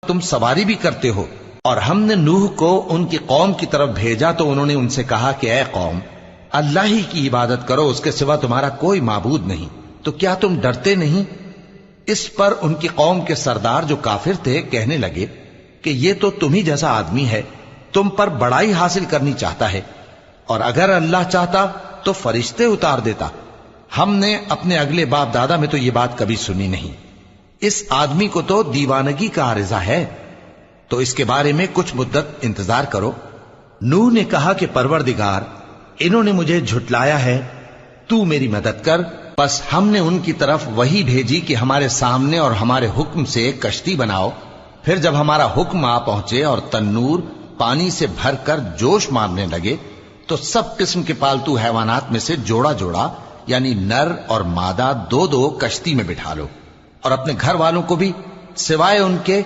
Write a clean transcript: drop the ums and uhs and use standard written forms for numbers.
تم سواری بھی کرتے ہو۔ اور ہم نے نوح کو ان کی قوم کی طرف بھیجا تو انہوں نے ان سے کہا کہ اے قوم، اللہ ہی کی عبادت کرو، اس کے سوا تمہارا کوئی معبود نہیں، تو کیا تم ڈرتے نہیں؟ اس پر ان کی قوم کے سردار جو کافر تھے کہنے لگے کہ یہ تو تم ہی جیسا آدمی ہے، تم پر بڑائی حاصل کرنی چاہتا ہے، اور اگر اللہ چاہتا تو فرشتے اتار دیتا۔ ہم نے اپنے اگلے باپ دادا میں تو یہ بات کبھی سنی نہیں، اس آدمی کو تو دیوانگی کا عارضہ ہے، تو اس کے بارے میں کچھ مدت انتظار کرو۔ نوح نے کہا کہ پروردگار، انہوں نے مجھے جھٹلایا ہے، تو میری مدد کر۔ پس ہم نے ان کی طرف وحی بھیجی کہ ہمارے سامنے اور ہمارے حکم سے ایک کشتی بناؤ۔ پھر جب ہمارا حکم آ پہنچے اور تنور پانی سے بھر کر جوش مارنے لگے تو سب قسم کے پالتو حیوانات میں سے جوڑا جوڑا یعنی نر اور مادہ دو دو کشتی میں بٹھا لو، اور اپنے گھر والوں کو بھی سوائے ان کے